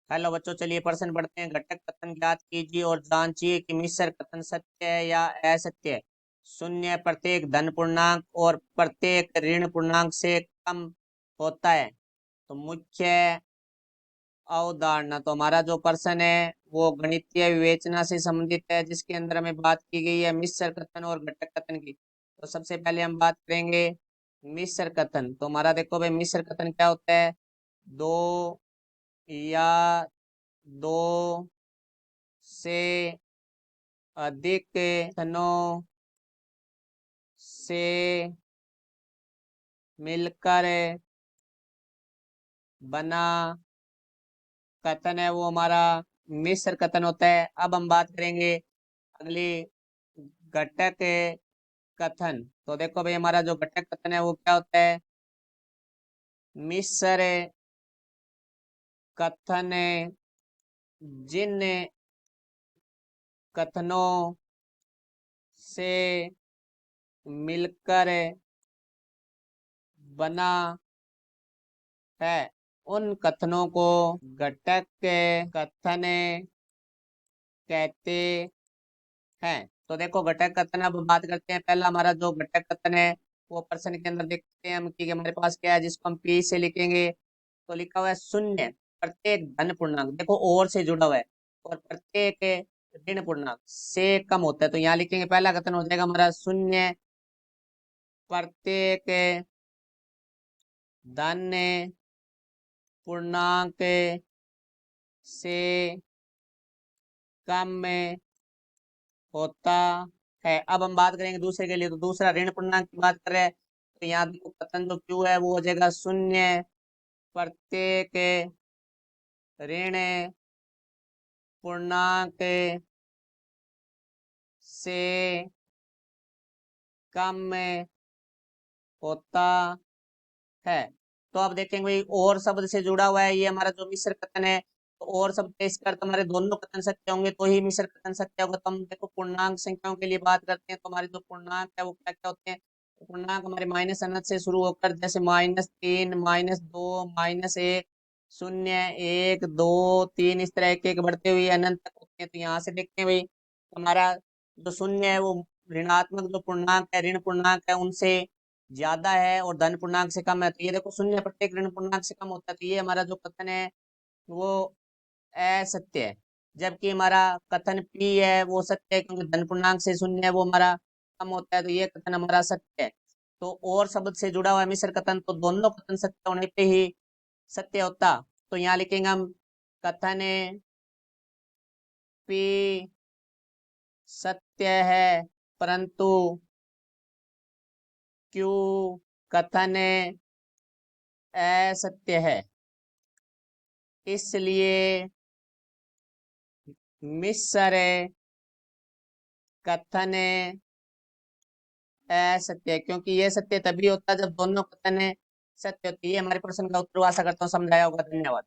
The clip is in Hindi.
हेलो बच्चों, चलिए प्रश्न पढ़ते हैं। घटक कथन ज्ञात कीजिए और जांचिए कि मिश्र कथन सत्य है या असत्य है। शून्य प्रत्येक धन पूर्णांक और प्रत्येक ऋण पूर्णांक से कम होता है। तो मुख्य अवधारणा, तो हमारा जो प्रश्न है वो गणितीय विवेचना से संबंधित है, जिसके अंदर हमें बात की गई है मिश्र कथन और घटक कथन की। तो सबसे पहले हम बात करेंगे मिश्र कथन। तो हमारा देखो भाई, मिश्र कथन क्या होता है? दो या दो से अधिक कथनों से मिलकर बना कथन है, वो हमारा मिश्र कथन होता है। अब हम बात करेंगे अगली, घटक कथन। तो देखो भाई, हमारा जो घटक कथन है वो क्या होता है? मिश्र कथन जिन कथनों से मिलकर बना है, उन कथनों को घटक कथन कहते हैं। तो देखो, घटक कथन अब बात करते हैं। पहला हमारा जो घटक कथन है वो प्रश्न के अंदर देखते हैं हम कि हमारे पास क्या है, जिसको हम पी से लिखेंगे। तो लिखा हुआ है शून्य प्रत्येक धन पूर्णांक, देखो और से जुड़ा हुआ है, और प्रत्येक ऋण पूर्णांक से कम होता है। तो यहाँ लिखेंगे, पहला कथन हो जाएगा हमारा शून्य प्रत्येक धन पूर्णांक से कम में होता है। अब हम बात करेंगे दूसरे के लिए। तो दूसरा ऋण पूर्णांक की बात कर रहे हैं। तो यहाँ देखो, कथन जो क्यू है वो हो जाएगा शून्य प्रत्येक ऋण पूर्णांक से कम में होता है। तो अब देखेंगे भाई, और शब्द से जुड़ा हुआ है ये हमारा जो मिश्र कथन है। तो और शब्द के इसका अर्थ हमारे दोनों कथन सत्य होंगे तो ही मिश्र कथन सत्य होगा। तो हम देखो पूर्णांक संख्याओं के लिए बात करते हैं। तो हमारे जो पूर्णांक है वो क्या क्या होते हैं? तो पूर्णांक हमारे माइनस अनंत से शुरू होकर, जैसे -3, -2, -1, 0, 1, 2, 3, इस तरह एक एक बढ़ते हुए अनंत तक होते हैं। तो यहाँ से देखते हैं भाई, हमारा जो शून्य है वो ऋणात्मक जो पूर्णांक है, ऋण पूर्णांक है, उनसे ज्यादा है और धन पूर्णांक से कम है। तो ये देखो, शून्य प्रत्येक ऋण पूर्णांक से कम होता है। तो ये हमारा जो कथन है वो असत्य है। जबकि हमारा कथन पी है वो सत्य है, क्योंकि धन पूर्णांक से शून्य है वो हमारा कम होता है। तो ये कथन हमारा सत्य है। तो और शब्द से जुड़ा हुआ है मिश्र कथन, तो दोनों कथन सत्य होने पे ही सत्य होता। तो यहाँ लिखेंगे हम, कथन पी सत्य है परंतु क्यू कथन असत्य है। इसलिए मिश्र कथन असत्य है, क्योंकि ये सत्य तभी होता है जब दोनों कथन सत्य होती है। हमारे प्रश्न का उत्तर आशा करता हूँ समझाया होगा। धन्यवाद।